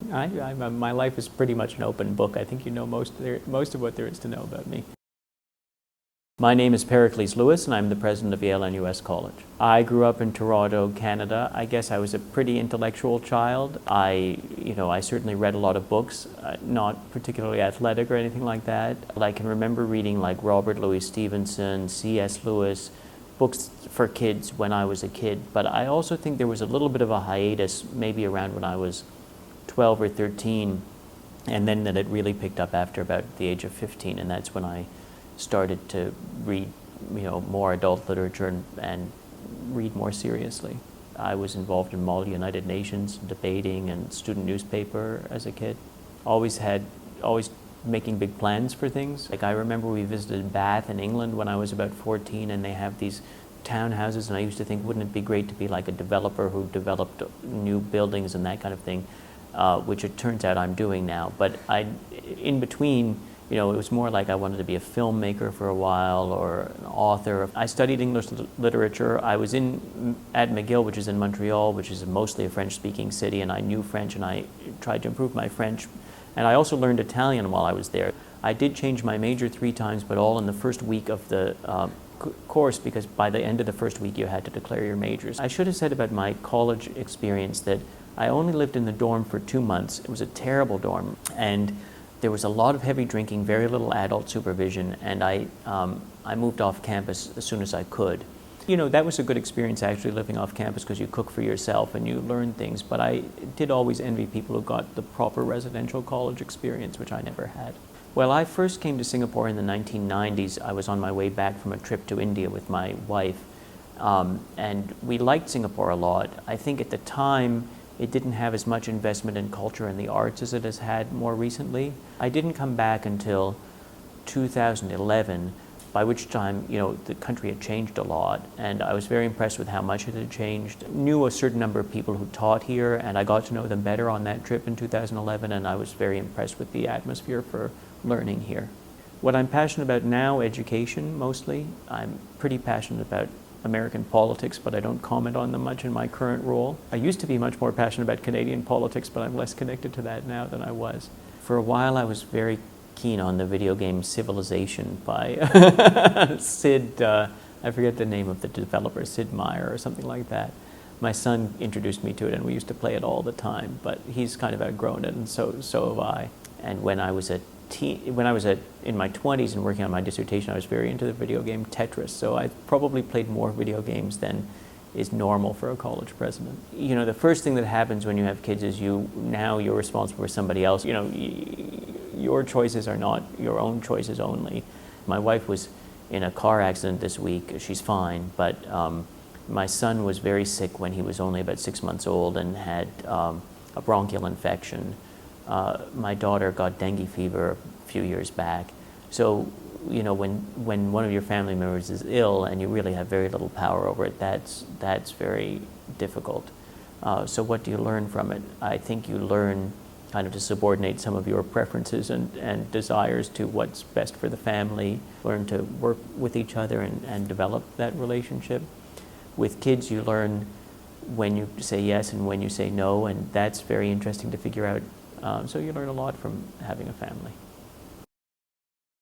My life is pretty much an open book. I think you know most of what there is to know about me. My name is Pericles Lewis, and I'm the president of Yale-NUS College. I grew up in Toronto, Canada. I guess I was a pretty intellectual child. I certainly read a lot of books, not particularly athletic or anything like that. I can remember reading like Robert Louis Stevenson, C.S. Lewis, books for kids when I was a kid. But I also think there was a little bit of a hiatus, maybe around when I was 12 or 13, and then that it really picked up after about the age of 15, and that's when I started to read, more adult literature and read more seriously. I was involved in Model United Nations, debating, and student newspaper as a kid. Always making big plans for things. Like I remember we visited Bath in England when I was about 14, and they have these townhouses, and I used to think, wouldn't it be great to be like a developer who developed new buildings and that kind of thing, which it turns out I'm doing now. But in between, it was more like I wanted to be a filmmaker for a while or an author. I studied English literature. I was at McGill, which is in Montreal, which is mostly a French-speaking city, and I knew French, and I tried to improve my French. And I also learned Italian while I was there. I did change my major 3 times, but all in the first week of the course, because by the end of the first week you had to declare your majors. I should have said about my college experience that I only lived in the dorm for 2 months. It was a terrible dorm, and there was a lot of heavy drinking, very little adult supervision, and I moved off campus as soon as I could. That was a good experience actually, living off campus, because you cook for yourself and you learn things, but I did always envy people who got the proper residential college experience, which I never had. Well, I first came to Singapore in the 1990s. I was on my way back from a trip to India with my wife, and we liked Singapore a lot. I think at the time, it didn't have as much investment in culture and the arts as it has had more recently. I didn't come back until 2011, by which time, the country had changed a lot, and I was very impressed with how much it had changed. Knew a certain number of people who taught here, and I got to know them better on that trip in 2011, and I was very impressed with the atmosphere for learning here. What I'm passionate about now, education mostly. I'm pretty passionate about American politics, but I don't comment on them much in my current role. I used to be much more passionate about Canadian politics, but I'm less connected to that now than I was. For a while I was very keen on the video game Civilization by Sid, I forget the name of the developer, Sid Meier or something like that. My son introduced me to it, and we used to play it all the time, but he's kind of outgrown it, and so have I. And when I was in my 20s and working on my dissertation, I was very into the video game Tetris, so I probably played more video games than is normal for a college president. The first thing that happens when you have kids is you're responsible for somebody else. Your choices are not your own choices only. My wife was in a car accident this week. She's fine, but my son was very sick when he was only about 6 months old and had a bronchial infection. My daughter got dengue fever a few years back. So, when one of your family members is ill and you really have very little power over it, that's very difficult. So what do you learn from it? I think you learn kind of to subordinate some of your preferences and desires to what's best for the family, learn to work with each other and develop that relationship. With kids, you learn when you say yes and when you say no, and that's very interesting to figure out. So you learn a lot from having a family.